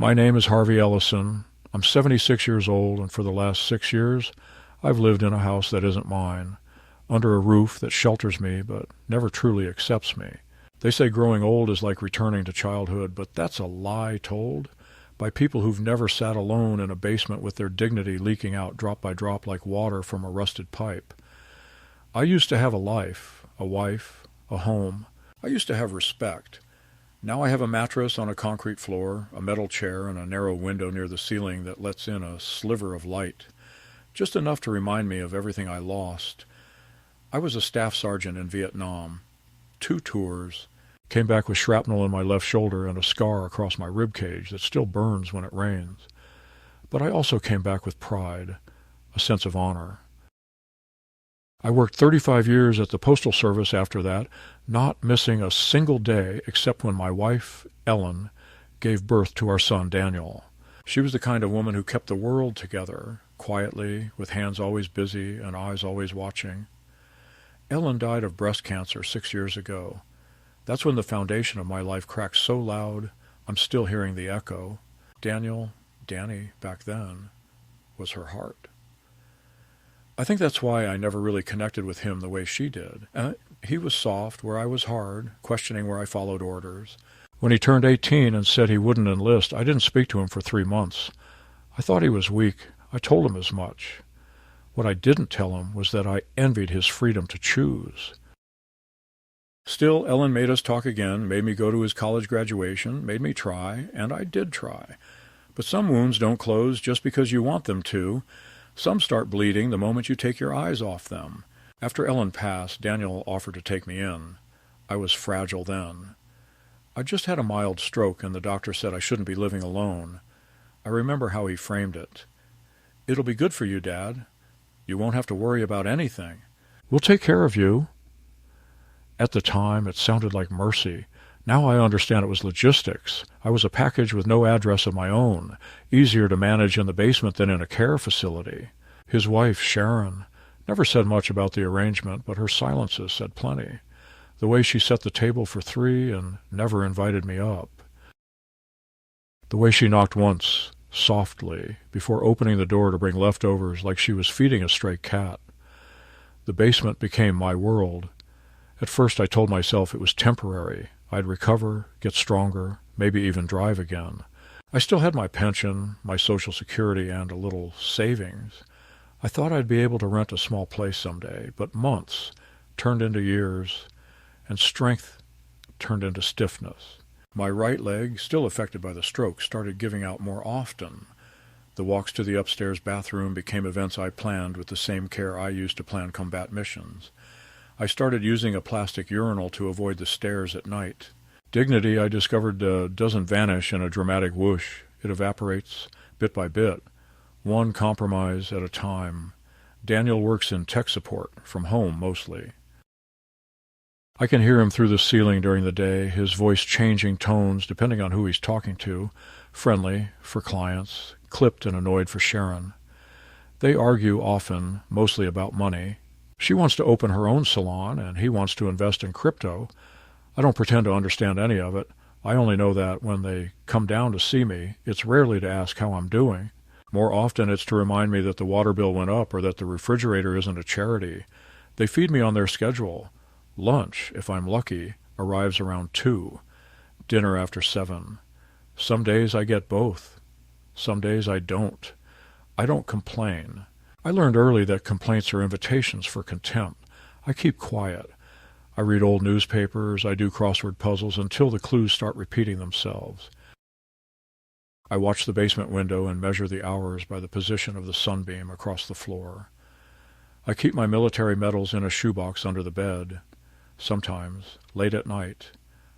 My name is Harvey Ellison. I'm 76 years old, and for the last 6 years, I've lived in a house that isn't mine, under a roof that shelters me but never truly accepts me. They say growing old is like returning to childhood, but that's a lie told by people who've never sat alone in a basement with their dignity leaking out drop by drop like water from a rusted pipe. I used to have a life, a wife, a home. I used to have respect. Now I have a mattress on a concrete floor, a metal chair, and a narrow window near the ceiling that lets in a sliver of light, just enough to remind me of everything I lost. I was a staff sergeant in Vietnam. 2 tours. Came back with shrapnel in my left shoulder and a scar across my rib cage that still burns when it rains. But I also came back with pride, a sense of honor. I worked 35 years at the Postal Service after that, not missing a single day except when my wife, Ellen, gave birth to our son, Daniel. She was the kind of woman who kept the world together, quietly, with hands always busy and eyes always watching. Ellen died of breast cancer 6 years ago. That's when the foundation of my life cracked so loud, I'm still hearing the echo. Danny, back then, was her heart. I think that's why I never really connected with him the way she did. He was soft where I was hard, questioning where I followed orders. When he turned 18 and said he wouldn't enlist, I didn't speak to him for 3 months. I thought he was weak. I told him as much. What I didn't tell him was that I envied his freedom to choose. Still, Ellen made us talk again, made me go to his college graduation, made me try, and I did try. But some wounds don't close just because you want them to. Some start bleeding the moment you take your eyes off them. After Ellen passed, Daniel offered to take me in. I was fragile then. I just had a mild stroke, and the doctor said I shouldn't be living alone. I remember how he framed it. "It'll be good for you, Dad. You won't have to worry about anything. We'll take care of you." At the time, it sounded like mercy. Now I understand it was logistics. I was a package with no address of my own, easier to manage in the basement than in a care facility. His wife, Sharon, never said much about the arrangement, but her silences said plenty. The way she set the table for 3 and never invited me up. The way she knocked once, softly, before opening the door to bring leftovers like she was feeding a stray cat. The basement became my world. At first I told myself it was temporary. I'd recover, get stronger, maybe even drive again. I still had my pension, my Social Security, and a little savings. I thought I'd be able to rent a small place someday, but months turned into years, and strength turned into stiffness. My right leg, still affected by the stroke, started giving out more often. The walks to the upstairs bathroom became events I planned with the same care I used to plan combat missions. I started using a plastic urinal to avoid the stairs at night. Dignity, I discovered, doesn't vanish in a dramatic whoosh. It evaporates bit by bit, one compromise at a time. Daniel works in tech support, from home mostly. I can hear him through the ceiling during the day, his voice changing tones depending on who he's talking to, friendly for clients, clipped and annoyed for Sharon. They argue often, mostly about money. She wants to open her own salon, and he wants to invest in crypto. I don't pretend to understand any of it. I only know that when they come down to see me, it's rarely to ask how I'm doing. More often it's to remind me that the water bill went up or that the refrigerator isn't a charity. They feed me on their schedule. Lunch, if I'm lucky, arrives around 2. Dinner after 7. Some days I get both. Some days I don't. I don't complain. I learned early that complaints are invitations for contempt. I keep quiet. I read old newspapers, I do crossword puzzles until the clues start repeating themselves. I watch the basement window and measure the hours by the position of the sunbeam across the floor. I keep my military medals in a shoebox under the bed. Sometimes, late at night,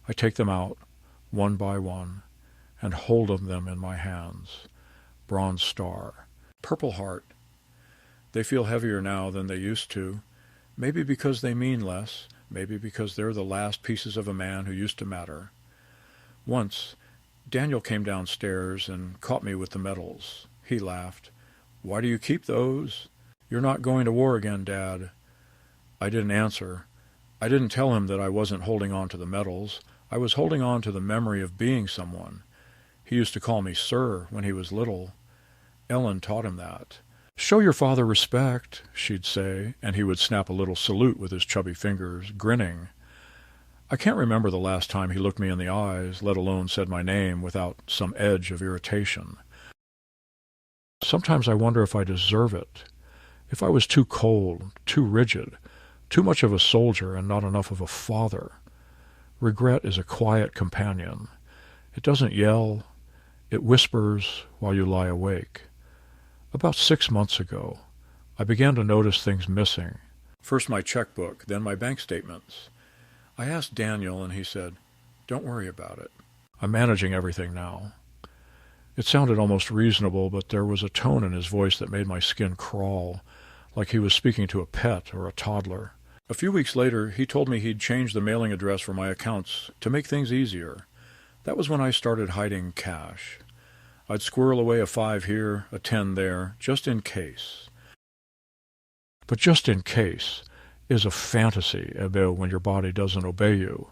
I take them out, one by one, and hold them in my hands. Bronze Star. Purple Heart. They feel heavier now than they used to, maybe because they mean less, maybe because they're the last pieces of a man who used to matter. Once, Daniel came downstairs and caught me with the medals. He laughed. "Why do you keep those? You're not going to war again, Dad." I didn't answer. I didn't tell him that I wasn't holding on to the medals. I was holding on to the memory of being someone. He used to call me sir when he was little. Ellen taught him that. "Show your father respect," she'd say, and he would snap a little salute with his chubby fingers, grinning. I can't remember the last time he looked me in the eyes, let alone said my name without some edge of irritation. Sometimes I wonder if I deserve it, if I was too cold, too rigid, too much of a soldier and not enough of a father. Regret is a quiet companion. It doesn't yell. It whispers while you lie awake. About 6 months ago, I began to notice things missing. First my checkbook, then my bank statements. I asked Daniel, and he said, "Don't worry about it. I'm managing everything now." It sounded almost reasonable, but there was a tone in his voice that made my skin crawl, like he was speaking to a pet or a toddler. A few weeks later, he told me he'd changed the mailing address for my accounts to make things easier. That was when I started hiding cash. I'd squirrel away a 5 here, a 10 there, just in case. But just in case is a fantasy about when your body doesn't obey you.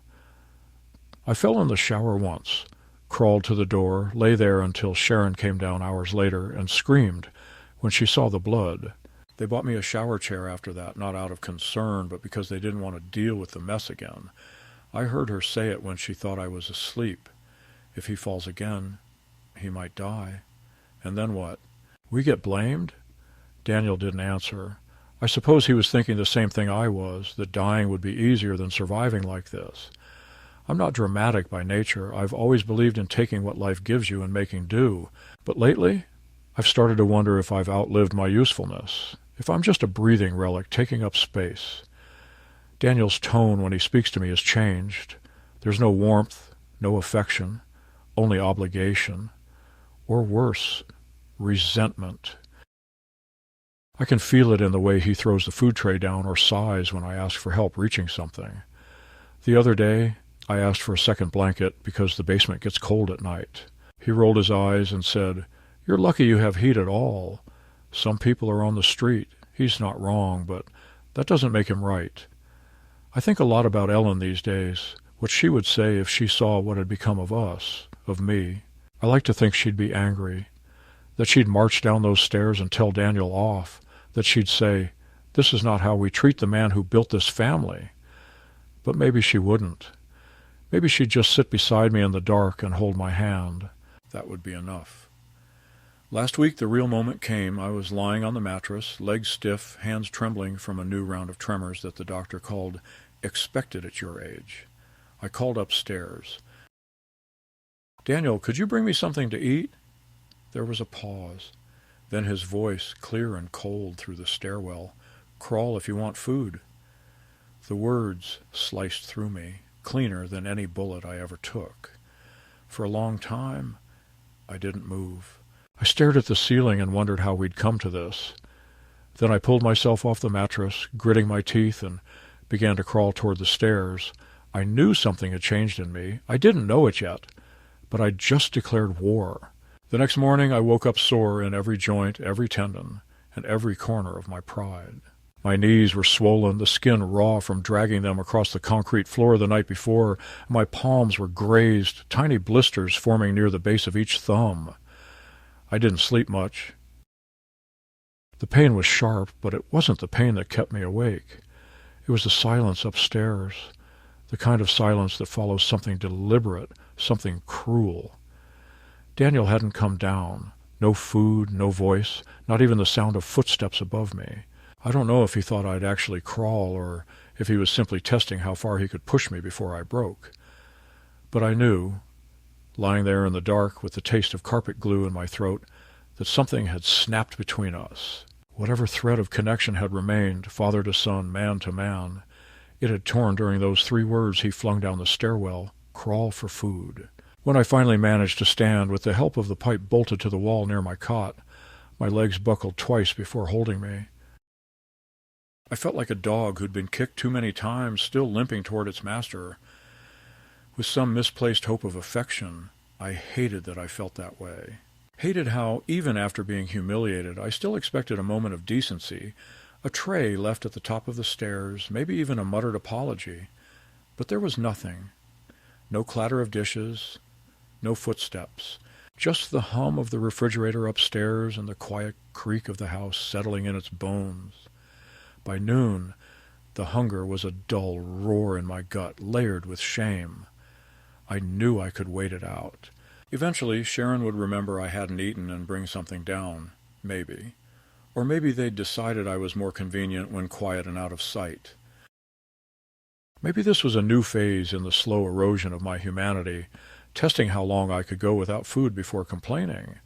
I fell in the shower once, crawled to the door, lay there until Sharon came down hours later and screamed when she saw the blood. They bought me a shower chair after that, not out of concern, but because they didn't want to deal with the mess again. I heard her say it when she thought I was asleep. If he falls again, he might die. And then what? We get blamed? Daniel didn't answer. I suppose he was thinking the same thing I was, that dying would be easier than surviving like this. I'm not dramatic by nature. I've always believed in taking what life gives you and making do. But lately, I've started to wonder if I've outlived my usefulness, if I'm just a breathing relic taking up space. Daniel's tone when he speaks to me has changed. There's no warmth, no affection, only obligation. Or worse, resentment. I can feel it in the way he throws the food tray down or sighs when I ask for help reaching something. The other day, I asked for a second blanket because the basement gets cold at night. He rolled his eyes and said, "You're lucky you have heat at all. Some people are on the street. He's not wrong, but that doesn't make him right." I think a lot about Ellen these days, what she would say if she saw what had become of us, of me. I like to think she'd be angry, that she'd march down those stairs and tell Daniel off, that she'd say, "This is not how we treat the man who built this family." But maybe she wouldn't. Maybe she'd just sit beside me in the dark and hold my hand. That would be enough. Last week the real moment came. I was lying on the mattress, legs stiff, hands trembling from a new round of tremors that the doctor called expected at your age. I called upstairs. "Daniel, could you bring me something to eat?" There was a pause. Then his voice, clear and cold through the stairwell, "Crawl if you want food." The words sliced through me, cleaner than any bullet I ever took. For a long time, I didn't move. I stared at the ceiling and wondered how we'd come to this. Then I pulled myself off the mattress, gritting my teeth, and began to crawl toward the stairs. I knew something had changed in me. I didn't know it yet, but I'd just declared war. The next morning I woke up sore in every joint, every tendon, and every corner of my pride. My knees were swollen, the skin raw from dragging them across the concrete floor the night before. My palms were grazed, tiny blisters forming near the base of each thumb. I didn't sleep much. The pain was sharp, but it wasn't the pain that kept me awake. It was the silence upstairs, the kind of silence that follows something deliberate, something cruel. Daniel hadn't come down. No food, no voice, not even the sound of footsteps above me. I don't know if he thought I'd actually crawl or if he was simply testing how far he could push me before I broke. But I knew, lying there in the dark with the taste of carpet glue in my throat, that something had snapped between us. Whatever thread of connection had remained, father to son, man to man, it had torn during those 3 words he flung down the stairwell, "Crawl for food." When I finally managed to stand, with the help of the pipe bolted to the wall near my cot, my legs buckled twice before holding me. I felt like a dog who'd been kicked too many times, still limping toward its master. With some misplaced hope of affection, I hated that I felt that way. Hated how, even after being humiliated, I still expected a moment of decency, a tray left at the top of the stairs, maybe even a muttered apology. But there was nothing. No clatter of dishes, no footsteps. Just the hum of the refrigerator upstairs and the quiet creak of the house settling in its bones. By noon, the hunger was a dull roar in my gut, layered with shame. I knew I could wait it out. Eventually, Sharon would remember I hadn't eaten and bring something down, maybe. Or maybe they'd decided I was more convenient when quiet and out of sight. Maybe this was a new phase in the slow erosion of my humanity, testing how long I could go without food before complaining.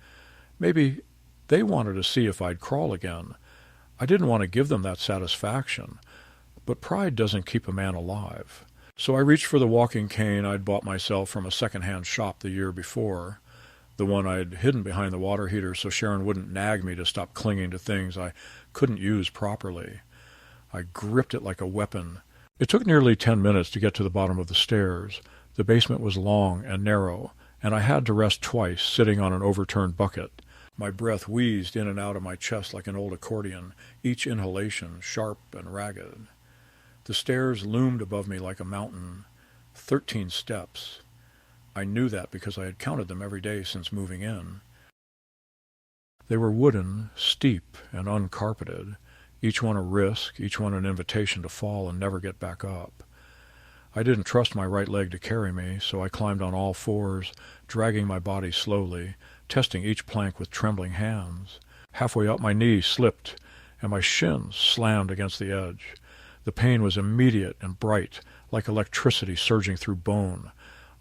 Maybe they wanted to see if I'd crawl again. I didn't want to give them that satisfaction, but pride doesn't keep a man alive. So I reached for the walking cane I'd bought myself from a second-hand shop the year before, the one I'd hidden behind the water heater so Sharon wouldn't nag me to stop clinging to things I couldn't use properly. I gripped it like a weapon. It took nearly 10 minutes to get to the bottom of the stairs. The basement was long and narrow, and I had to rest twice, sitting on an overturned bucket. My breath wheezed in and out of my chest like an old accordion, each inhalation sharp and ragged. The stairs loomed above me like a mountain, 13 steps. I knew that because I had counted them every day since moving in. They were wooden, steep, and uncarpeted, each one a risk, each one an invitation to fall and never get back up. I didn't trust my right leg to carry me, so I climbed on all fours, dragging my body slowly, testing each plank with trembling hands. Halfway up, my knee slipped, and my shin slammed against the edge. The pain was immediate and bright, like electricity surging through bone.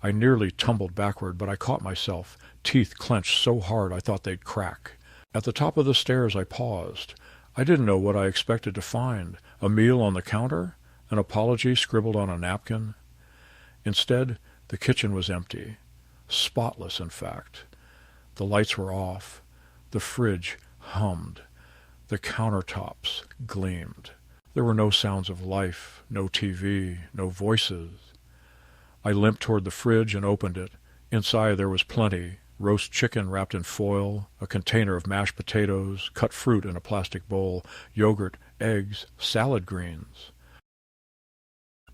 I nearly tumbled backward, but I caught myself, teeth clenched so hard I thought they'd crack. At the top of the stairs I paused. I didn't know what I expected to find. A meal on the counter? An apology scribbled on a napkin? Instead, the kitchen was empty. Spotless, in fact. The lights were off. The fridge hummed. The countertops gleamed. There were no sounds of life, no TV, no voices. I limped toward the fridge and opened it. Inside there was plenty. Roast chicken wrapped in foil, a container of mashed potatoes, cut fruit in a plastic bowl, yogurt, eggs, salad greens.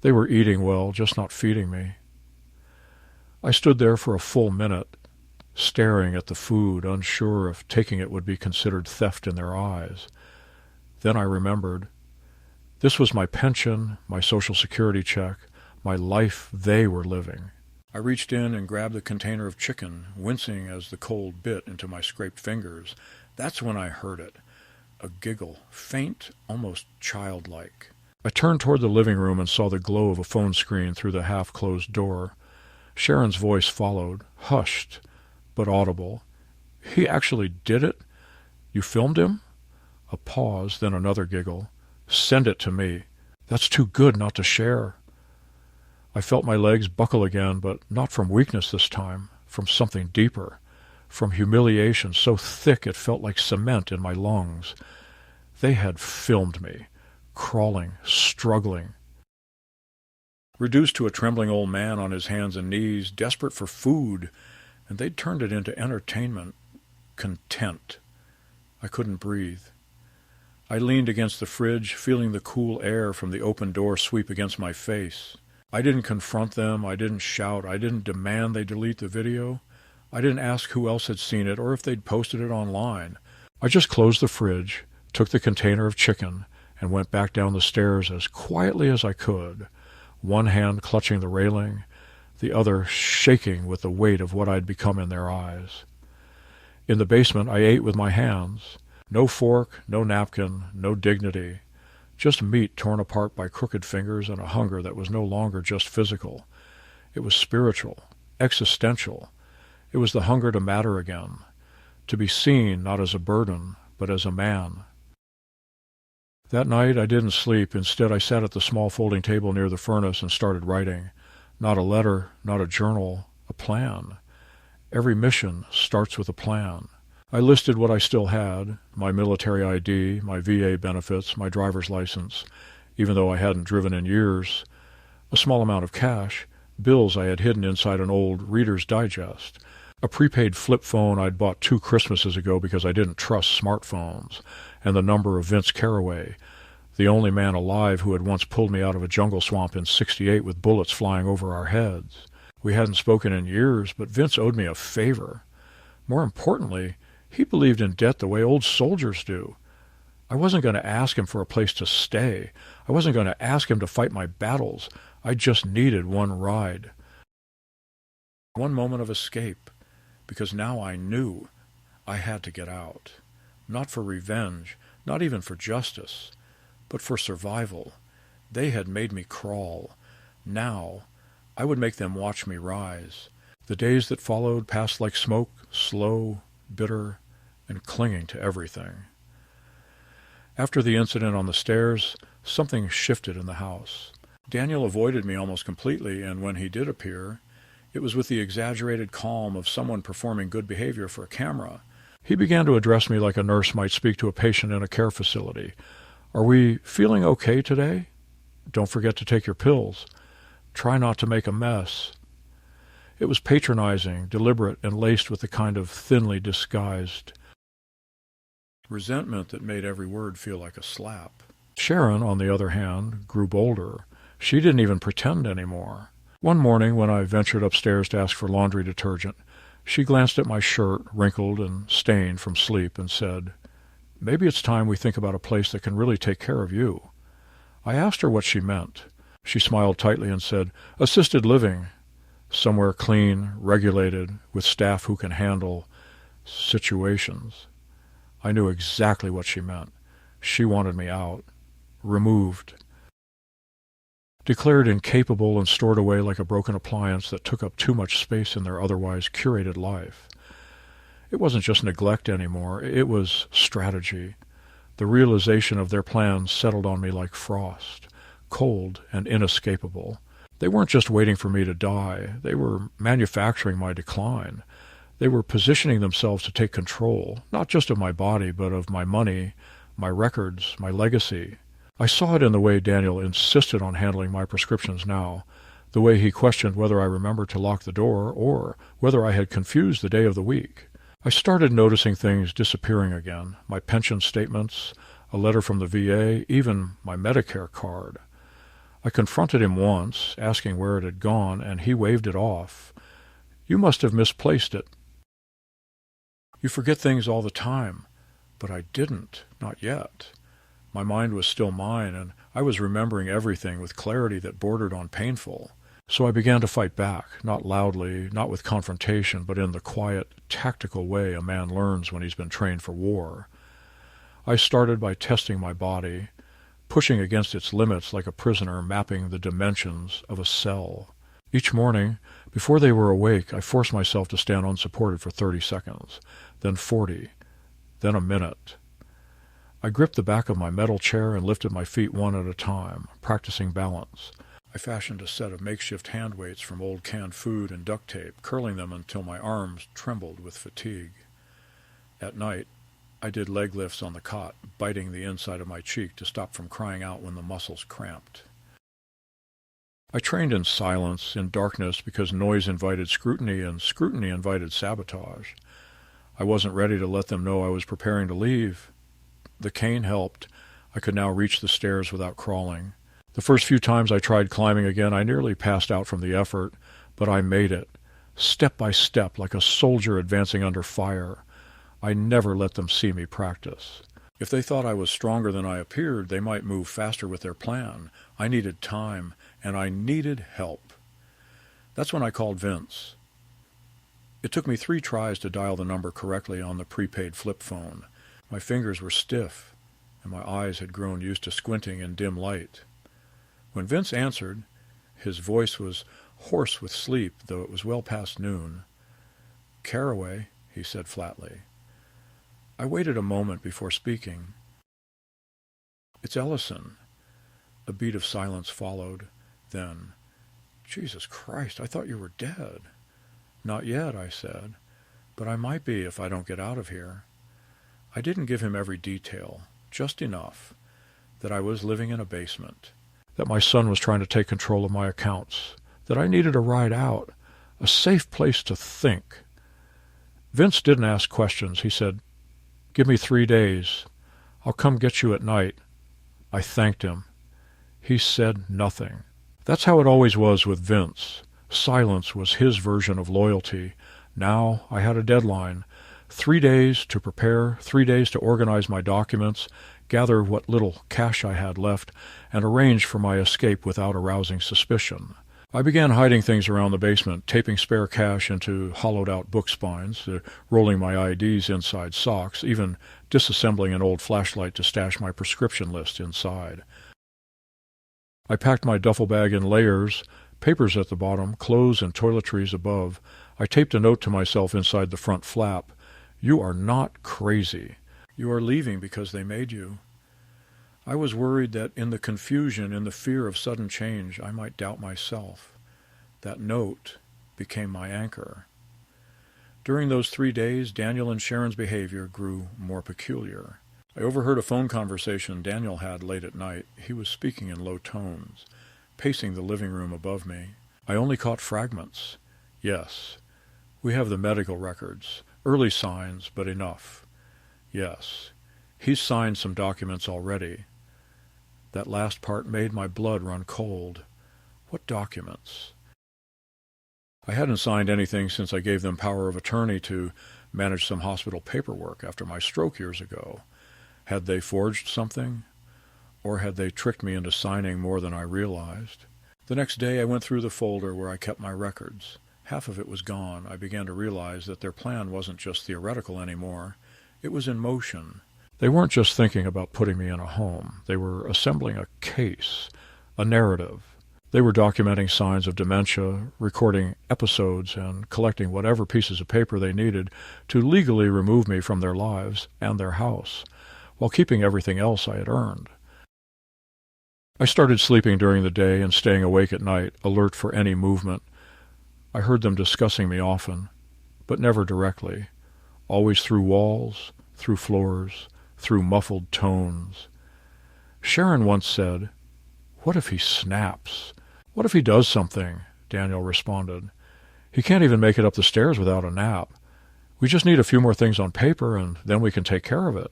They were eating well, just not feeding me. I stood there for a full minute, staring at the food, unsure if taking it would be considered theft in their eyes. Then I remembered. This was my pension, my Social Security check, my life they were living. I reached in and grabbed the container of chicken, wincing as the cold bit into my scraped fingers. That's when I heard it. A giggle, faint, almost childlike. I turned toward the living room and saw the glow of a phone screen through the half-closed door. Sharon's voice followed, hushed, but audible. He actually did it? You filmed him? A pause, then another giggle. Send it to me. That's too good not to share. I felt my legs buckle again, but not from weakness this time, from something deeper, from humiliation so thick it felt like cement in my lungs. They had filmed me, crawling, struggling. Reduced to a trembling old man on his hands and knees, desperate for food, and they'd turned it into entertainment, content. I couldn't breathe. I leaned against the fridge, feeling the cool air from the open door sweep against my face. I didn't confront them, I didn't shout, I didn't demand they delete the video. I didn't ask who else had seen it or if they'd posted it online. I just closed the fridge, took the container of chicken, and went back down the stairs as quietly as I could, one hand clutching the railing, the other shaking with the weight of what I'd become in their eyes. In the basement, I ate with my hands. No fork, no napkin, no dignity. Just meat torn apart by crooked fingers and a hunger that was no longer just physical. It was spiritual, existential. It was the hunger to matter again, to be seen not as a burden, but as a man. That night I didn't sleep. Instead, I sat at the small folding table near the furnace and started writing. Not a letter, not a journal, a plan. Every mission starts with a plan. I listed what I still had, my military ID, my VA benefits, my driver's license, even though I hadn't driven in years, a small amount of cash, bills I had hidden inside an old Reader's Digest, a prepaid flip phone I'd bought 2 Christmases ago because I didn't trust smartphones, and the number of Vince Carraway, the only man alive who had once pulled me out of a jungle swamp in '68 with bullets flying over our heads. We hadn't spoken in years, but Vince owed me a favor. More importantly, he believed in debt the way old soldiers do. I wasn't going to ask him for a place to stay. I wasn't going to ask him to fight my battles. I just needed one ride. One moment of escape, because now I knew I had to get out. Not for revenge, not even for justice, but for survival. They had made me crawl. Now I would make them watch me rise. The days that followed passed like smoke, slow, bitter, and clinging to everything. After the incident on the stairs, something shifted in the house. Daniel avoided me almost completely, and when he did appear, it was with the exaggerated calm of someone performing good behavior for a camera. He began to address me like a nurse might speak to a patient in a care facility. "Are we feeling okay today? Don't forget to take your pills. Try not to make a mess." It was patronizing, deliberate, and laced with the kind of thinly disguised resentment that made every word feel like a slap. Sharon, on the other hand, grew bolder. She didn't even pretend anymore. One morning, when I ventured upstairs to ask for laundry detergent, she glanced at my shirt, wrinkled and stained from sleep, and said, "Maybe it's time we think about a place that can really take care of you." I asked her what she meant. She smiled tightly and said, "Assisted living. Somewhere clean, regulated, with staff who can handle situations." I knew exactly what she meant. She wanted me out, removed, declared incapable and stored away like a broken appliance that took up too much space in their otherwise curated life. It wasn't just neglect anymore, it was strategy. The realization of their plans settled on me like frost, cold and inescapable. They weren't just waiting for me to die, they were manufacturing my decline. They were positioning themselves to take control, not just of my body, but of my money, my records, my legacy. I saw it in the way Daniel insisted on handling my prescriptions now, the way he questioned whether I remembered to lock the door or whether I had confused the day of the week. I started noticing things disappearing again, my pension statements, a letter from the VA, even my Medicare card. I confronted him once, asking where it had gone, and he waved it off. "You must have misplaced it. You forget things all the time." But I didn't, not yet. My mind was still mine, and I was remembering everything with clarity that bordered on painful. So I began to fight back, not loudly, not with confrontation, but in the quiet, tactical way a man learns when he's been trained for war. I started by testing my body, pushing against its limits like a prisoner mapping the dimensions of a cell. Each morning, before they were awake, I forced myself to stand unsupported for 30 seconds, then 40, then a minute. I gripped the back of my metal chair and lifted my feet one at a time, practicing balance. I fashioned a set of makeshift hand weights from old canned food and duct tape, curling them until my arms trembled with fatigue. At night, I did leg lifts on the cot, biting the inside of my cheek to stop from crying out when the muscles cramped. I trained in silence, in darkness, because noise invited scrutiny and scrutiny invited sabotage. I wasn't ready to let them know I was preparing to leave. The cane helped. I could now reach the stairs without crawling. The first few times I tried climbing again, I nearly passed out from the effort, but I made it, step by step, like a soldier advancing under fire. I never let them see me practice. If they thought I was stronger than I appeared, they might move faster with their plan. I needed time, and I needed help. That's when I called Vince. It took me 3 tries to dial the number correctly on the prepaid flip phone. My fingers were stiff, and my eyes had grown used to squinting in dim light. When Vince answered, his voice was hoarse with sleep, though it was well past noon. "Caraway," he said flatly. I waited a moment before speaking. "It's Ellison." A beat of silence followed. Then, "Jesus Christ, I thought you were dead." "Not yet," I said, "but I might be if I don't get out of here." I didn't give him every detail, just enough, that I was living in a basement, that my son was trying to take control of my accounts, that I needed a ride out, a safe place to think. Vince didn't ask questions. He said, "Give me 3 days. I'll come get you at night." I thanked him. He said nothing. That's how it always was with Vince. Silence was his version of loyalty. Now I had a deadline. 3 days to prepare, 3 days to organize my documents, gather what little cash I had left, and arrange for my escape without arousing suspicion. I began hiding things around the basement, taping spare cash into hollowed-out book spines, rolling my IDs inside socks, even disassembling an old flashlight to stash my prescription list inside. I packed my duffel bag in layers, papers at the bottom, clothes and toiletries above. I taped a note to myself inside the front flap. "You are not crazy. You are leaving because they made you." I was worried that in the confusion, in the fear of sudden change, I might doubt myself. That note became my anchor. During those 3 days, Daniel and Sharon's behavior grew more peculiar. I overheard a phone conversation Daniel had late at night. He was speaking in low tones, pacing the living room above me. I only caught fragments. Yes, we have the medical records. Early signs, but enough. Yes, he's signed some documents already. That last part made my blood run cold. What documents? I hadn't signed anything since I gave them power of attorney to manage some hospital paperwork after my stroke years ago. Had they forged something? Or had they tricked me into signing more than I realized? The next day I went through the folder where I kept my records. Half of it was gone. I began to realize that their plan wasn't just theoretical anymore. It was in motion. They weren't just thinking about putting me in a home. They were assembling a case, a narrative. They were documenting signs of dementia, recording episodes, and collecting whatever pieces of paper they needed to legally remove me from their lives and their house, while keeping everything else I had earned. I started sleeping during the day and staying awake at night, alert for any movement. I heard them discussing me often, but never directly, always through walls, through floors, through muffled tones. Sharon once said, "What if he snaps? What if he does something?" Daniel responded. "He can't even make it up the stairs without a nap. We just need a few more things on paper, and then we can take care of it."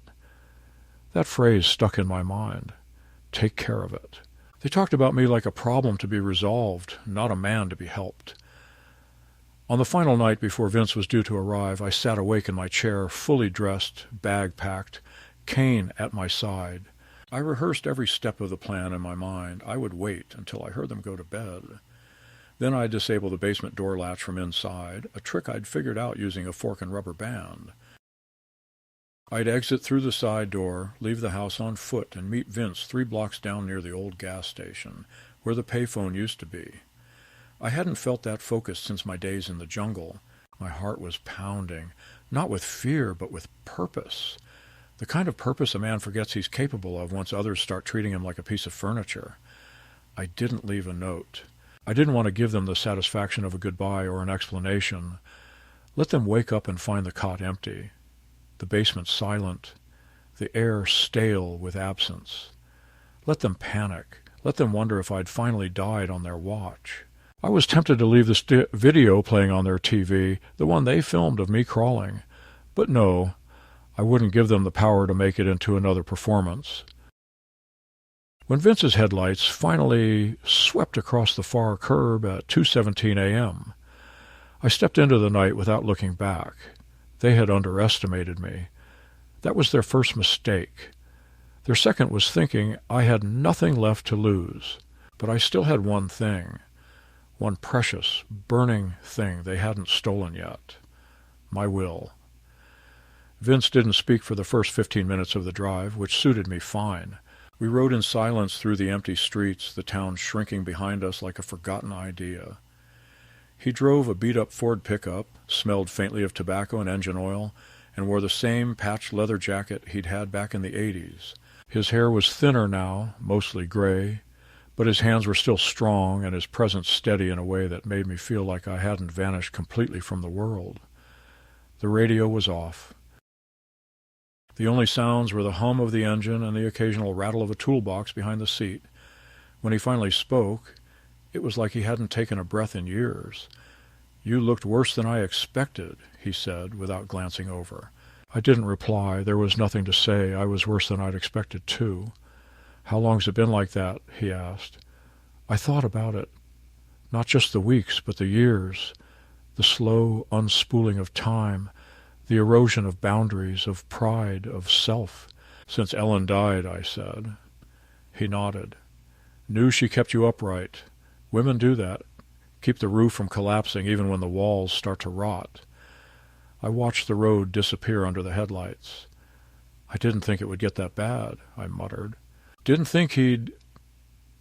That phrase stuck in my mind. Take care of it. They talked about me like a problem to be resolved, not a man to be helped. On the final night before Vince was due to arrive, I sat awake in my chair, fully dressed, bag packed, cane at my side. I rehearsed every step of the plan in my mind. I would wait until I heard them go to bed. Then I'd disable the basement door latch from inside, a trick I'd figured out using a fork and rubber band. I'd exit through the side door, leave the house on foot, and meet Vince 3 blocks down near the old gas station, where the payphone used to be. I hadn't felt that focused since my days in the jungle. My heart was pounding, not with fear, but with purpose. The kind of purpose a man forgets he's capable of once others start treating him like a piece of furniture. I didn't leave a note. I didn't want to give them the satisfaction of a goodbye or an explanation. Let them wake up and find the cot empty, the basement silent, the air stale with absence. Let them panic. Let them wonder if I'd finally died on their watch. I was tempted to leave this video playing on their TV, the one they filmed of me crawling. But no, I wouldn't give them the power to make it into another performance. When Vince's headlights finally swept across the far curb at 2:17 a.m., I stepped into the night without looking back. They had underestimated me. That was their first mistake. Their second was thinking I had nothing left to lose. But I still had one thing. One precious, burning thing they hadn't stolen yet. My will. Vince didn't speak for the first 15 minutes of the drive, which suited me fine. We rode in silence through the empty streets, the town shrinking behind us like a forgotten idea. He drove a beat-up Ford pickup, smelled faintly of tobacco and engine oil, and wore the same patched leather jacket he'd had back in the 80s. His hair was thinner now, mostly gray, but his hands were still strong and his presence steady in a way that made me feel like I hadn't vanished completely from the world. The radio was off. The only sounds were the hum of the engine and the occasional rattle of a toolbox behind the seat. When he finally spoke, it was like he hadn't taken a breath in years. "You looked worse than I expected," he said, without glancing over. I didn't reply. There was nothing to say. I was worse than I'd expected, too. "How long's it been like that?" he asked. I thought about it. Not just the weeks, but the years. The slow unspooling of time. The erosion of boundaries, of pride, of self. Since Ellen died, I said. He nodded. Knew she kept you upright. Women do that. Keep the roof from collapsing even when the walls start to rot. I watched the road disappear under the headlights. I didn't think it would get that bad, I muttered. Didn't think he'd...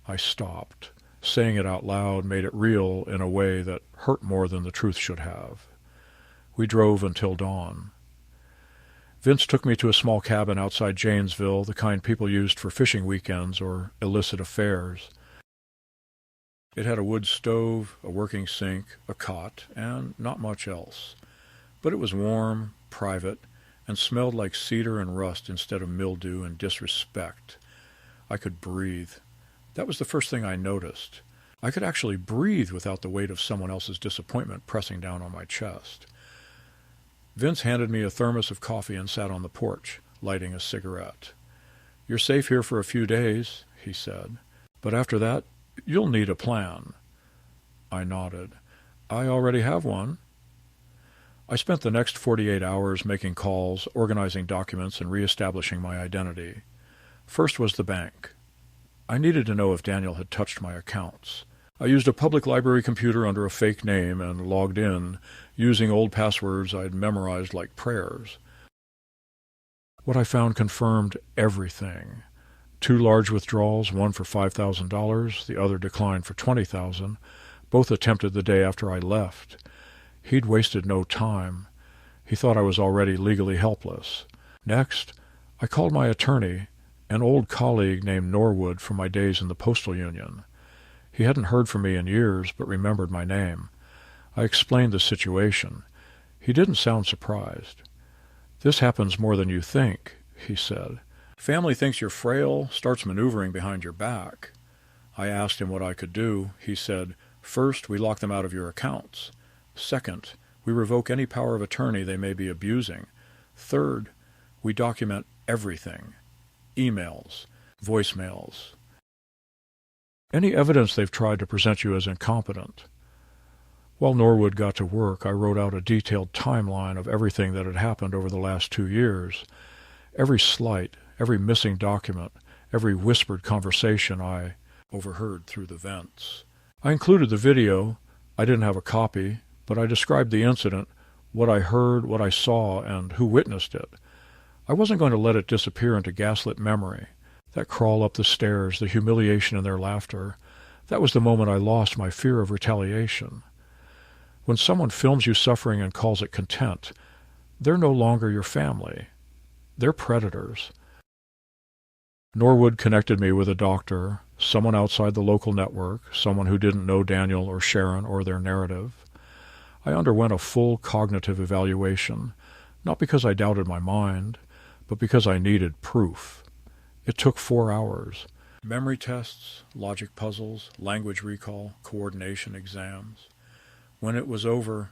I stopped. Saying it out loud made it real in a way that hurt more than the truth should have. We drove until dawn. Vince took me to a small cabin outside Janesville, the kind people used for fishing weekends or illicit affairs. It had a wood stove, a working sink, a cot, and not much else. But it was warm, private, and smelled like cedar and rust instead of mildew and disrespect. I could breathe. That was the first thing I noticed. I could actually breathe without the weight of someone else's disappointment pressing down on my chest. Vince handed me a thermos of coffee and sat on the porch, lighting a cigarette. You're safe here for a few days, he said. But after that, you'll need a plan. I nodded. I already have one. I spent the next 48 hours making calls, organizing documents, and reestablishing my identity. First was the bank. I needed to know if Daniel had touched my accounts. I used a public library computer under a fake name and logged in, using old passwords I'd memorized like prayers. What I found confirmed everything. 2 large withdrawals, one for $5,000, the other declined for $20,000, both attempted the day after I left. He'd wasted no time. He thought I was already legally helpless. Next, I called my attorney, an old colleague named Norwood from my days in the postal union. He hadn't heard from me in years, but remembered my name. I explained the situation. He didn't sound surprised. This happens more than you think, he said. Family thinks you're frail, starts maneuvering behind your back. I asked him what I could do. He said, first, we lock them out of your accounts. Second, we revoke any power of attorney they may be abusing. Third, we document everything. Emails, voicemails. Any evidence they've tried to present you as incompetent. While Norwood got to work, I wrote out a detailed timeline of everything that had happened over the last 2 years. Every slight, every missing document, every whispered conversation I overheard through the vents. I included the video. I didn't have a copy, but I described the incident, what I heard, what I saw, and who witnessed it. I wasn't going to let it disappear into gaslit memory. That crawl up the stairs, the humiliation in their laughter, that was the moment I lost my fear of retaliation. When someone films you suffering and calls it content, they're no longer your family. They're predators. Norwood connected me with a doctor, someone outside the local network, someone who didn't know Daniel or Sharon or their narrative. I underwent a full cognitive evaluation, not because I doubted my mind, but because I needed proof. It took 4 hours. Memory tests, logic puzzles, language recall, coordination exams. When it was over,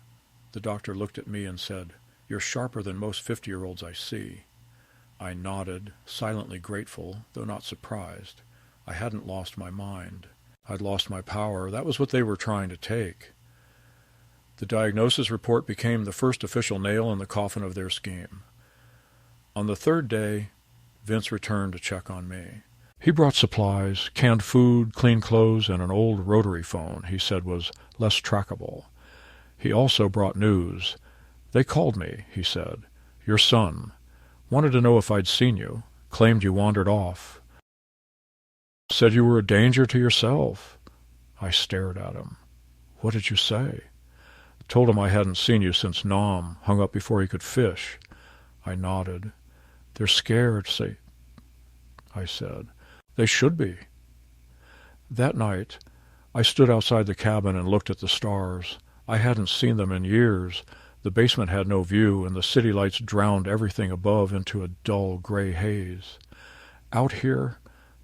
the doctor looked at me and said, "You're sharper than most 50-year-olds I see." I nodded, silently grateful, though not surprised. I hadn't lost my mind. I'd lost my power. That was what they were trying to take. The diagnosis report became the first official nail in the coffin of their scheme. On the 3rd day, Vince returned to check on me. He brought supplies, canned food, clean clothes, and an old rotary phone he said was less trackable. He also brought news. They called me, he said. Your son. Wanted to know if I'd seen you. Claimed you wandered off. Said you were a danger to yourself. I stared at him. What did you say? Told him I hadn't seen you since Nam hung up before he could fish. I nodded. They're scared, I said. They should be. That night, I stood outside the cabin and looked at the stars. I hadn't seen them in years. The basement had no view, and the city lights drowned everything above into a dull gray haze. Out here,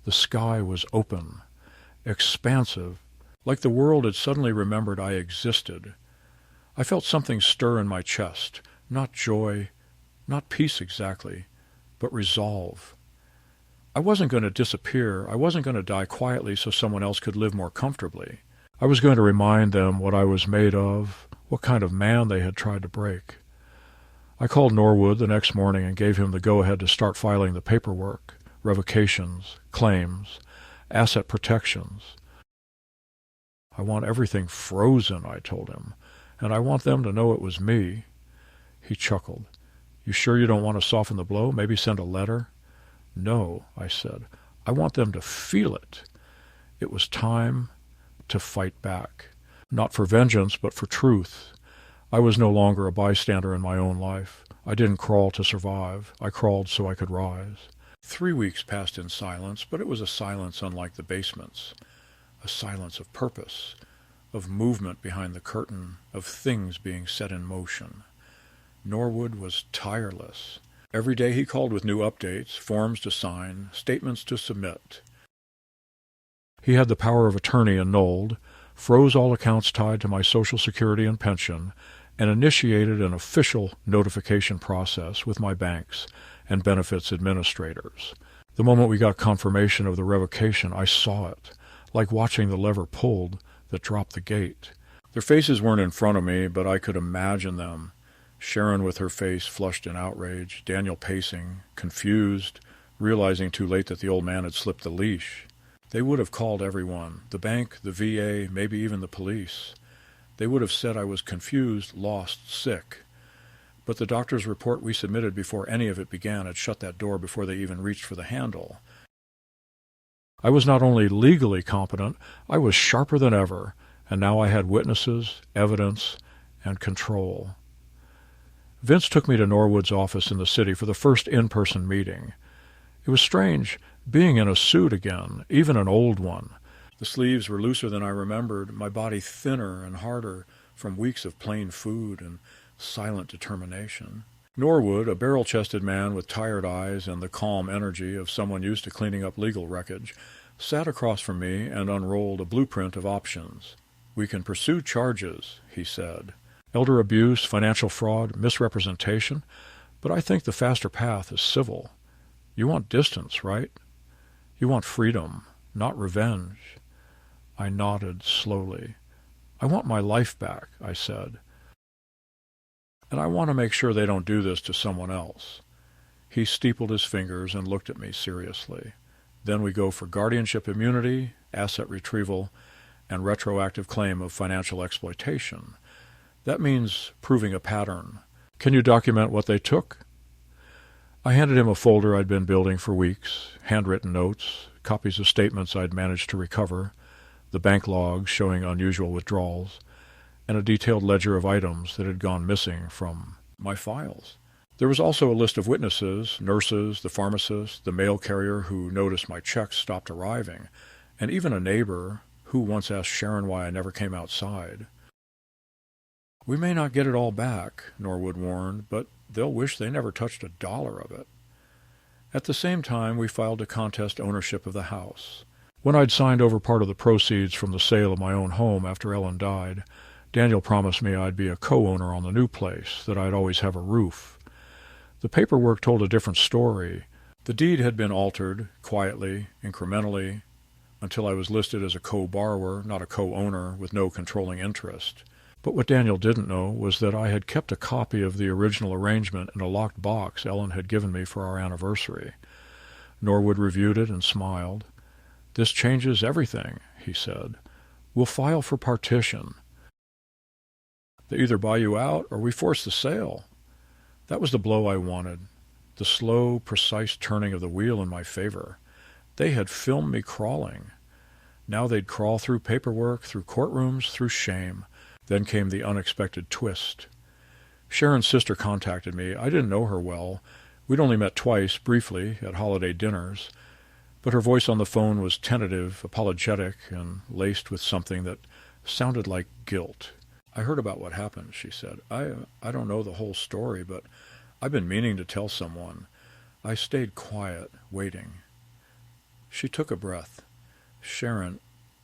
the sky was open, expansive, like the world had suddenly remembered I existed. I felt something stir in my chest, not joy, not peace exactly, but resolve. I wasn't going to disappear. I wasn't going to die quietly so someone else could live more comfortably. I was going to remind them what I was made of, what kind of man they had tried to break. I called Norwood the next morning and gave him the go-ahead to start filing the paperwork, revocations, claims, asset protections. I want everything frozen, I told him, and I want them to know it was me. He chuckled. You sure you don't want to soften the blow? Maybe send a letter? No, I said. I want them to feel it. It was time to fight back. Not for vengeance, but for truth. I was no longer a bystander in my own life. I didn't crawl to survive. I crawled so I could rise. 3 weeks passed in silence, but it was a silence unlike the basement's. A silence of purpose, of movement behind the curtain, of things being set in motion. Norwood was tireless. Every day he called with new updates, forms to sign, statements to submit. He had the power of attorney annulled, froze all accounts tied to my Social Security and pension, and initiated an official notification process with my banks and benefits administrators. The moment we got confirmation of the revocation, I saw it, like watching the lever pulled that dropped the gate. Their faces weren't in front of me, but I could imagine them. Sharon with her face flushed in outrage, Daniel pacing, confused, realizing too late that the old man had slipped the leash. They would have called everyone, the bank, the VA, maybe even the police. They would have said I was confused, lost, sick. But the doctor's report we submitted before any of it began had shut that door before they even reached for the handle. I was not only legally competent, I was sharper than ever, and now I had witnesses, evidence, and control. Vince took me to Norwood's office in the city for the first in-person meeting. It was strange, being in a suit again, even an old one. The sleeves were looser than I remembered, my body thinner and harder from weeks of plain food and silent determination. Norwood, a barrel-chested man with tired eyes and the calm energy of someone used to cleaning up legal wreckage, sat across from me and unrolled a blueprint of options. We can pursue charges, he said. Elder abuse, financial fraud, misrepresentation, but I think the faster path is civil. You want distance, right? You want freedom, not revenge. I nodded slowly. I want my life back, I said. And I want to make sure they don't do this to someone else. He steepled his fingers and looked at me seriously. Then we go for guardianship immunity, asset retrieval, and retroactive claim of financial exploitation. That means proving a pattern. Can you document what they took? I handed him a folder I'd been building for weeks, handwritten notes, copies of statements I'd managed to recover, the bank logs showing unusual withdrawals, and a detailed ledger of items that had gone missing from my files. There was also a list of witnesses, nurses, the pharmacist, the mail carrier who noticed my checks stopped arriving, and even a neighbor who once asked Sharon why I never came outside. We may not get it all back, Norwood warned, but they'll wish they never touched $1 of it. At the same time, we filed to contest ownership of the house. When I'd signed over part of the proceeds from the sale of my own home after Ellen died, Daniel promised me I'd be a co-owner on the new place, that I'd always have a roof. The paperwork told a different story. The deed had been altered, quietly, incrementally, until I was listed as a co-borrower, not a co-owner, with no controlling interest. But what Daniel didn't know was that I had kept a copy of the original arrangement in a locked box Ellen had given me for our anniversary. Norwood reviewed it and smiled. "This changes everything," he said. "We'll file for partition. They either buy you out or we force the sale." That was the blow I wanted, the slow, precise turning of the wheel in my favor. They had filmed me crawling. Now they'd crawl through paperwork, through courtrooms, through shame. Then came the unexpected twist. Sharon's sister contacted me. I didn't know her well. We'd only met twice, briefly, at holiday dinners. But her voice on the phone was tentative, apologetic, and laced with something that sounded like guilt. "I heard about what happened," she said. I don't know the whole story, but I've been meaning to tell someone. I stayed quiet, waiting. She took a breath. "Sharon,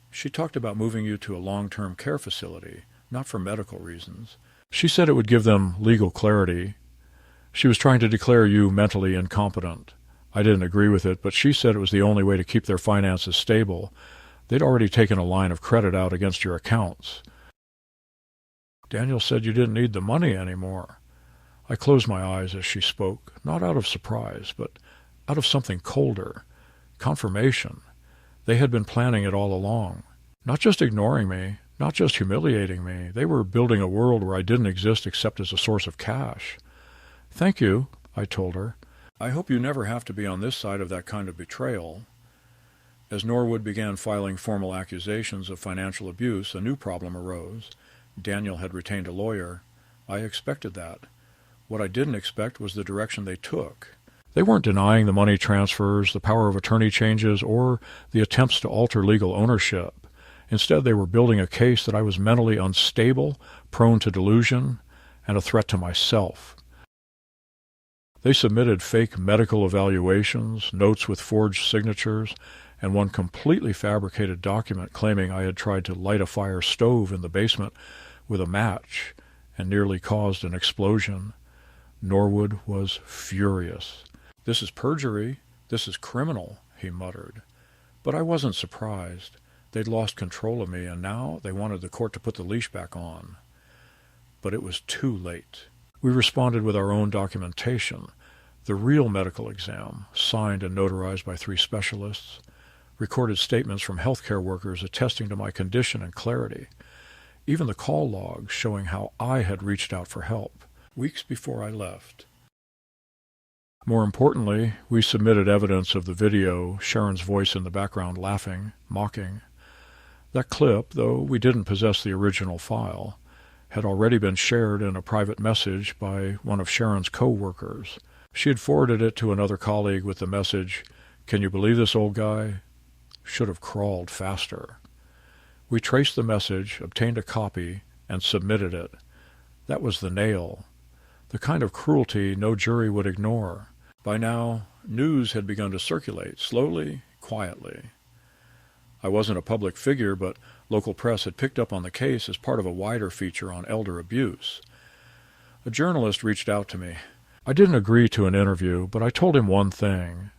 she talked about moving you to a long-term care facility, not for medical reasons. She said it would give them legal clarity. She was trying to declare you mentally incompetent. I didn't agree with it, but she said it was the only way to keep their finances stable. They'd already taken a line of credit out against your accounts." "Daniel said you didn't need the money anymore." I closed my eyes as she spoke, not out of surprise, but out of something colder. Confirmation. They had been planning it all along. Not just ignoring me, not just humiliating me. They were building a world where I didn't exist except as a source of cash. "Thank you," I told her. "I hope you never have to be on this side of that kind of betrayal." As Norwood began filing formal accusations of financial abuse, a new problem arose. Daniel had retained a lawyer. I expected that. What I didn't expect was the direction they took. They weren't denying the money transfers, the power of attorney changes, or the attempts to alter legal ownership. Instead, they were building a case that I was mentally unstable, prone to delusion, and a threat to myself. They submitted fake medical evaluations, notes with forged signatures, and one completely fabricated document claiming I had tried to light a fire stove in the basement with a match and nearly caused an explosion. Norwood was furious. "This is perjury. This is criminal," he muttered. But I wasn't surprised. They'd lost control of me, and now they wanted the court to put the leash back on. But it was too late. We responded with our own documentation. The real medical exam, signed and notarized by 3 specialists, recorded statements from healthcare workers attesting to my condition and clarity, even the call logs showing how I had reached out for help weeks before I left. More importantly, we submitted evidence of the video, Sharon's voice in the background laughing, mocking. That clip, though we didn't possess the original file, had already been shared in a private message by one of Sharon's co-workers. She had forwarded it to another colleague with the message, "Can you believe this old guy? Should have crawled faster." We traced the message, obtained a copy, and submitted it. That was the nail. The kind of cruelty no jury would ignore. By now, news had begun to circulate, slowly, quietly. I wasn't a public figure, but local press had picked up on the case as part of a wider feature on elder abuse. A journalist reached out to me. I didn't agree to an interview, but I told him one thing.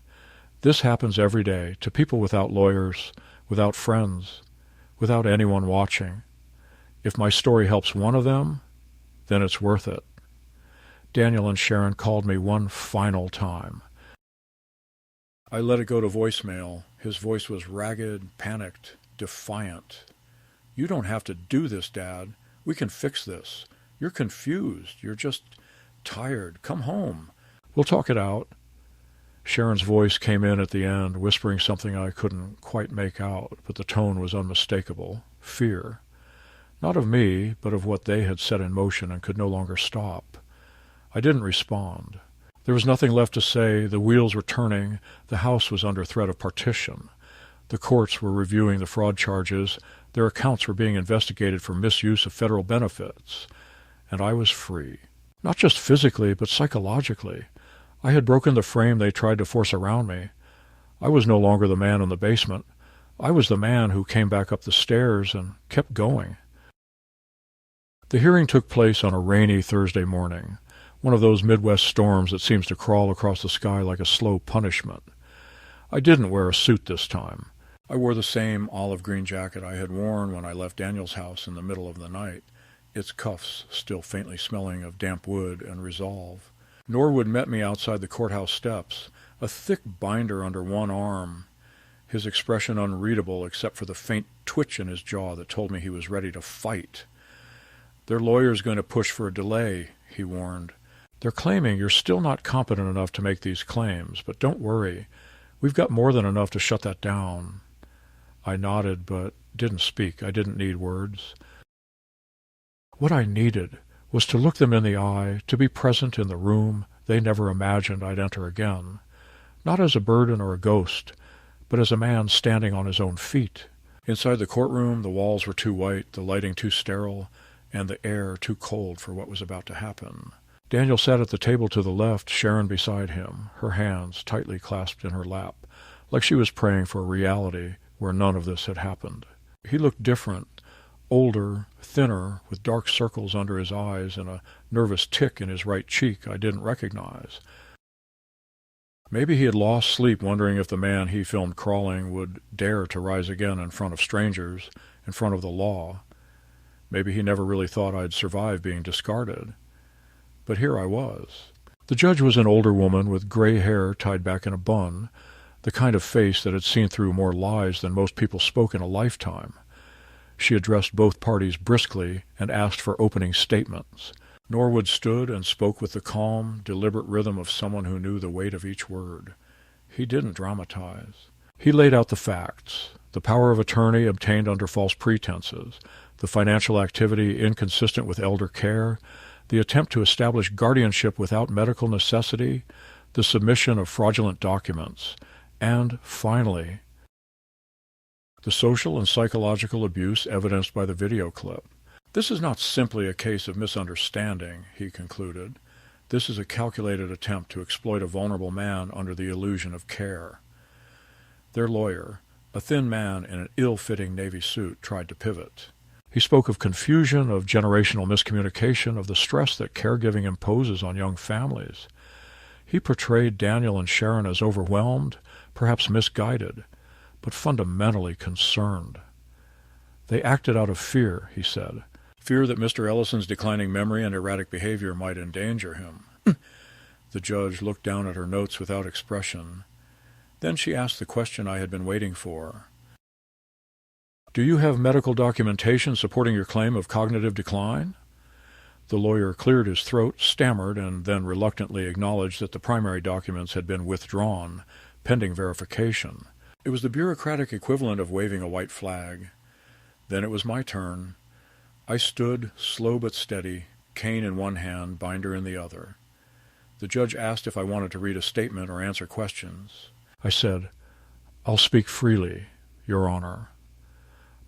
This happens every day to people without lawyers, without friends, without anyone watching. If my story helps one of them, then it's worth it. Daniel and Sharon called me one final time. I let it go to voicemail. His voice was ragged, panicked, defiant. "You don't have to do this, Dad. We can fix this. You're confused. You're just tired. Come home. We'll talk it out." Sharon's voice came in at the end, whispering something I couldn't quite make out, but the tone was unmistakable. Fear. Not of me, but of what they had set in motion and could no longer stop. I didn't respond. There was nothing left to say. The wheels were turning. The house was under threat of partition. The courts were reviewing the fraud charges. Their accounts were being investigated for misuse of federal benefits. And I was free. Not just physically, but psychologically. I had broken the frame they tried to force around me. I was no longer the man in the basement. I was the man who came back up the stairs and kept going. The hearing took place on a rainy Thursday morning, one of those Midwest storms that seems to crawl across the sky like a slow punishment. I didn't wear a suit this time. I wore the same olive green jacket I had worn when I left Daniel's house in the middle of the night, its cuffs still faintly smelling of damp wood and resolve. Norwood met me outside the courthouse steps, a thick binder under one arm, his expression unreadable except for the faint twitch in his jaw that told me he was ready to fight. "Their lawyer's going to push for a delay," he warned. "They're claiming you're still not competent enough to make these claims, but don't worry. We've got more than enough to shut that down." I nodded, but didn't speak. I didn't need words. What I needed was to look them in the eye, to be present in the room they never imagined I'd enter again, not as a burden or a ghost, but as a man standing on his own feet. Inside the courtroom, the walls were too white, the lighting too sterile, and the air too cold for what was about to happen. Daniel sat at the table to the left, Sharon beside him, her hands tightly clasped in her lap, like she was praying for a reality where none of this had happened. He looked different, older, thinner, with dark circles under his eyes and a nervous tick in his right cheek I didn't recognize. Maybe he had lost sleep wondering if the man he filmed crawling would dare to rise again in front of strangers, in front of the law. Maybe he never really thought I'd survive being discarded. but here I was. The judge was an older woman with gray hair tied back in a bun, the kind of face that had seen through more lies than most people spoke in a lifetime. She addressed both parties briskly and asked for opening statements. Norwood stood and spoke with the calm, deliberate rhythm of someone who knew the weight of each word. He didn't dramatize. He laid out the facts: the power of attorney obtained under false pretenses, the financial activity inconsistent with elder care, the attempt to establish guardianship without medical necessity, the submission of fraudulent documents, and, finally, the social and psychological abuse evidenced by the video clip. This is not simply a case of misunderstanding, he concluded. This is a calculated attempt to exploit a vulnerable man under the illusion of care. Their lawyer, a thin man in an ill-fitting navy suit, tried to pivot. He spoke of confusion, of generational miscommunication, of the stress that caregiving imposes on young families. He portrayed Daniel and Sharon as overwhelmed, perhaps misguided, but fundamentally concerned. They acted out of fear, he said. Fear that Mr. Ellison's declining memory and erratic behavior might endanger him. The judge looked down at her notes without expression. Then she asked the question I had been waiting for. "Do you have medical documentation supporting your claim of cognitive decline?" The lawyer cleared his throat, stammered, and then reluctantly acknowledged that the primary documents had been withdrawn, pending verification. It was the bureaucratic equivalent of waving a white flag. Then it was my turn. I stood, slow but steady, cane in one hand, binder in the other. The judge asked if I wanted to read a statement or answer questions. I said, "I'll speak freely, Your Honor."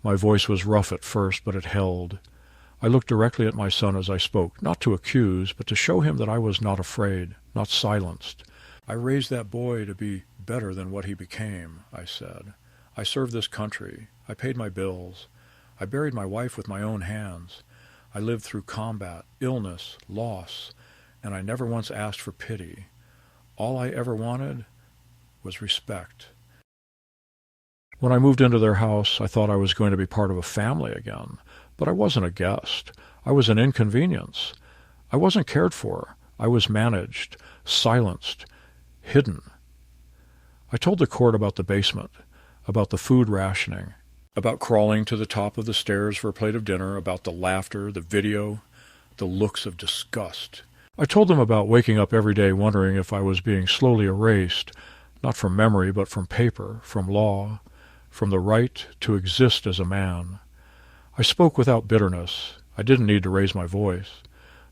My voice was rough at first, but it held. I looked directly at my son as I spoke, not to accuse, but to show him that I was not afraid, not silenced. "I raised that boy to be better than what he became," I said. "I served this country. I paid my bills. I buried my wife with my own hands. I lived through combat, illness, loss, and I never once asked for pity. All I ever wanted was respect." When I moved into their house, I thought I was going to be part of a family again, but I wasn't a guest. I was an inconvenience. I wasn't cared for. I was managed, silenced, hidden. I told the court about the basement, about the food rationing, about crawling to the top of the stairs for a plate of dinner, about the laughter, the video, the looks of disgust. I told them about waking up every day wondering if I was being slowly erased, not from memory but from paper, from law, from the right to exist as a man. I spoke without bitterness. I didn't need to raise my voice.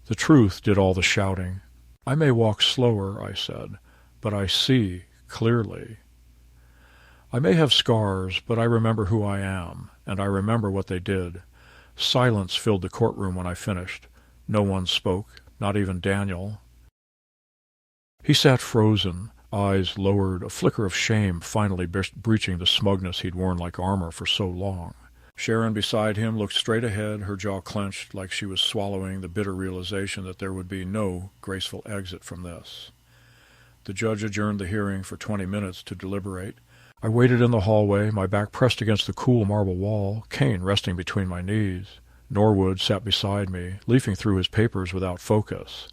The truth did all the shouting. "I may walk slower," I said, "but I see clearly. I may have scars, but I remember who I am, and I remember what they did." Silence filled the courtroom when I finished. No one spoke, not even Daniel. He sat frozen, eyes lowered, a flicker of shame finally breaching the smugness he'd worn like armor for so long. Sharon beside him looked straight ahead, her jaw clenched like she was swallowing the bitter realization that there would be no graceful exit from this. The judge adjourned the hearing for 20 minutes to deliberate. I waited in the hallway, my back pressed against the cool marble wall, cane resting between my knees. Norwood sat beside me, leafing through his papers without focus.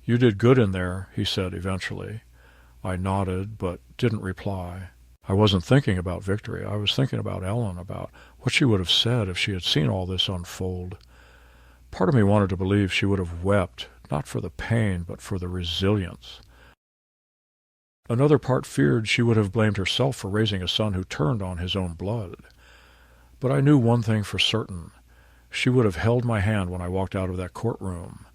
"You did good in there," he said eventually. I nodded, but didn't reply. I wasn't thinking about victory. I was thinking about Ellen, about what she would have said if she had seen all this unfold. Part of me wanted to believe she would have wept, not for the pain, but for the resilience. Another part feared she would have blamed herself for raising a son who turned on his own blood. But I knew one thing for certain. She would have held my hand when I walked out of that courtroom,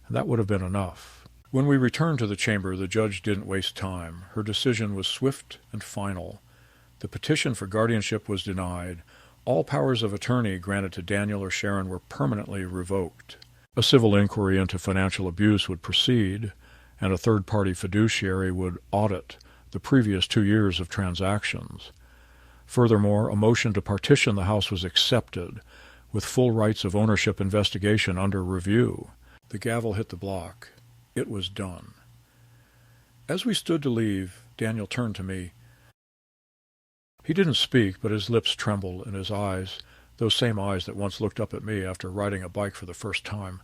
and that would have been enough. When we returned to the chamber, the judge didn't waste time. Her decision was swift and final. The petition for guardianship was denied. All powers of attorney granted to Daniel or Sharon were permanently revoked. A civil inquiry into financial abuse would proceed, and a third-party fiduciary would audit the previous 2 years of transactions. Furthermore, a motion to partition the house was accepted, with full rights of ownership investigation under review. The gavel hit the block. It was done. As we stood to leave, Daniel turned to me. He didn't speak, but his lips trembled, and his eyes, those same eyes that once looked up at me after riding a bike for the first time,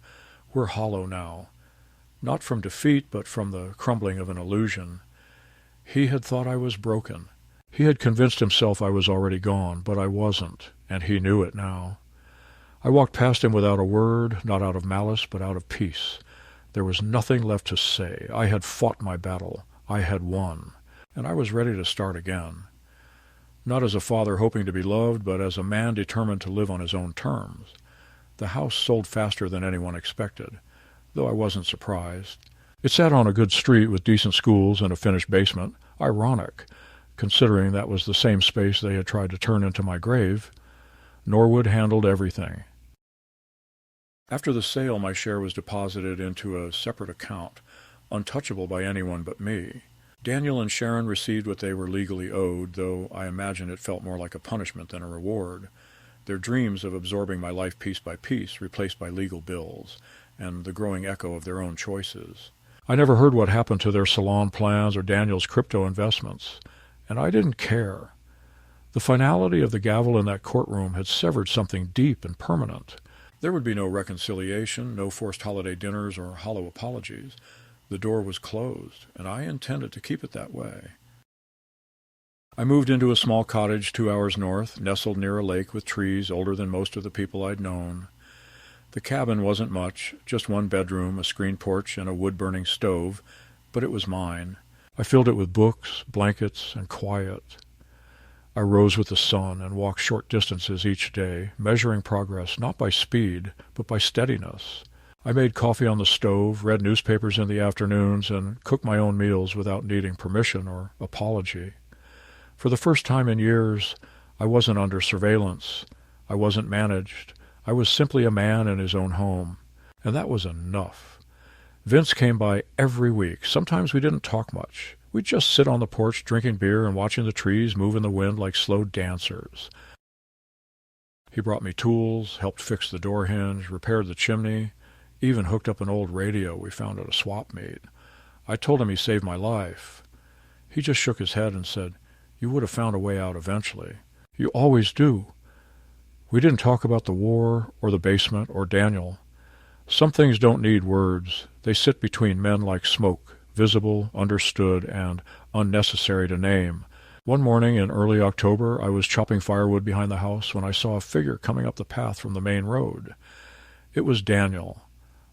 were hollow now. not from defeat, but from the crumbling of an illusion. He had thought I was broken. He had convinced himself I was already gone, but I wasn't, and he knew it now. I walked past him without a word, not out of malice, but out of peace. There was nothing left to say. I had fought my battle. I had won, and I was ready to start again. Not as a father hoping to be loved, but as a man determined to live on his own terms. The house sold faster than anyone expected, though I wasn't surprised. It sat on a good street with decent schools and a finished basement. Ironic, considering that was the same space they had tried to turn into my grave. Norwood handled everything. After the sale, my share was deposited into a separate account, untouchable by anyone but me. Daniel and Sharon received what they were legally owed, though I imagine it felt more like a punishment than a reward. Their dreams of absorbing my life piece by piece replaced by legal bills, and the growing echo of their own choices. I never heard what happened to their salon plans or Daniel's crypto investments, and I didn't care. The finality of the gavel in that courtroom had severed something deep and permanent. There would be no reconciliation, no forced holiday dinners or hollow apologies. The door was closed, and I intended to keep it that way. I moved into a small cottage 2 hours north, nestled near a lake with trees older than most of the people I'd known. The cabin wasn't much, just one bedroom, a screen porch, and a wood-burning stove, but it was mine. I filled it with books, blankets, and quiet. I rose with the sun and walked short distances each day, measuring progress not by speed, but by steadiness. I made coffee on the stove, read newspapers in the afternoons, and cooked my own meals without needing permission or apology. For the first time in years, I wasn't under surveillance. I wasn't managed. I was simply a man in his own home, and that was enough. Vince came by every week. Sometimes we didn't talk much. We'd just sit on the porch drinking beer and watching the trees move in the wind like slow dancers. He brought me tools, helped fix the door hinge, repaired the chimney, even hooked up an old radio we found at a swap meet. I told him he saved my life. He just shook his head and said, "You would have found a way out eventually. You always do." We didn't talk about the war or the basement or Daniel. Some things don't need words. They sit between men like smoke, visible, understood, and unnecessary to name. One morning in early October, I was chopping firewood behind the house when I saw a figure coming up the path from the main road. It was Daniel.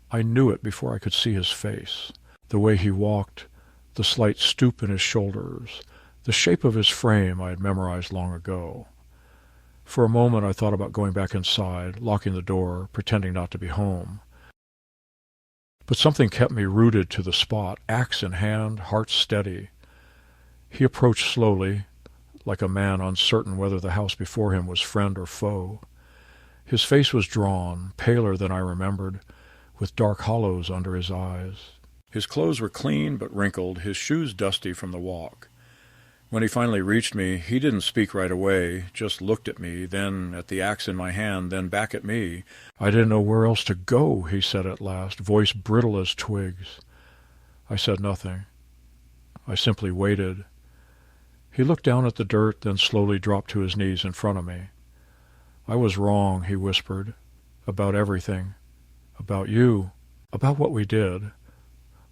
I knew it before I could see his face. The way he walked, the slight stoop in his shoulders, the shape of his frame I had memorized long ago. For a moment I thought about going back inside, locking the door, pretending not to be home. But something kept me rooted to the spot, axe in hand, heart steady. He approached slowly, like a man uncertain whether the house before him was friend or foe. His face was drawn, paler than I remembered, with dark hollows under his eyes. His clothes were clean but wrinkled, his shoes dusty from the walk. When he finally reached me, he didn't speak right away, just looked at me, then at the axe in my hand, then back at me. "I didn't know where else to go," he said at last, voice brittle as twigs. I said nothing. I simply waited. He looked down at the dirt, then slowly dropped to his knees in front of me. "I was wrong," he whispered, "about everything. About you. About what we did.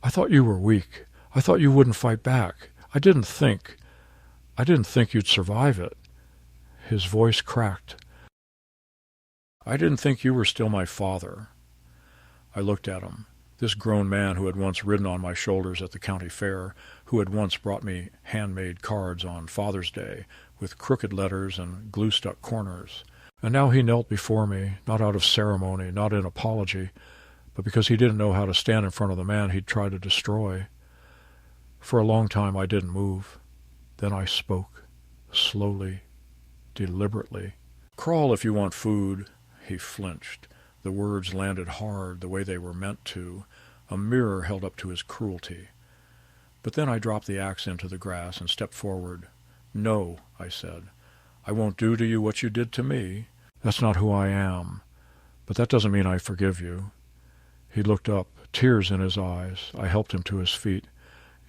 I thought you were weak. I thought you wouldn't fight back. I didn't think you'd survive it." His voice cracked. "I didn't think you were still my father." I looked at him, this grown man who had once ridden on my shoulders at the county fair, who had once brought me handmade cards on Father's Day with crooked letters and glue-stuck corners. And now he knelt before me, not out of ceremony, not in apology, but because he didn't know how to stand in front of the man he'd tried to destroy. For a long time I didn't move. Then I spoke, slowly, deliberately. "Crawl if you want food." He flinched. The words landed hard, the way they were meant to, a mirror held up to his cruelty. But then I dropped the axe into the grass and stepped forward. "No," I said. "I won't do to you what you did to me. That's not who I am. But that doesn't mean I forgive you." He looked up, tears in his eyes. I helped him to his feet.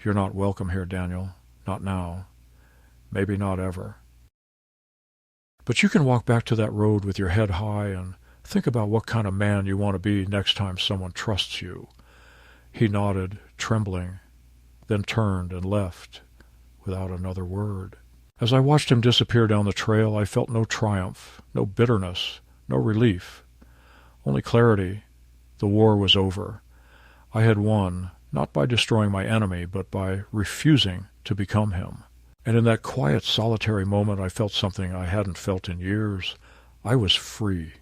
"You're not welcome here, Daniel. Not now. Maybe not ever. But you can walk back to that road with your head high and think about what kind of man you want to be next time someone trusts you." He nodded, trembling, then turned and left without another word. As I watched him disappear down the trail, I felt no triumph, no bitterness, no relief, only clarity. The war was over. I had won, not by destroying my enemy, but by refusing to become him. And in that quiet, solitary moment, I felt something I hadn't felt in years. I was free.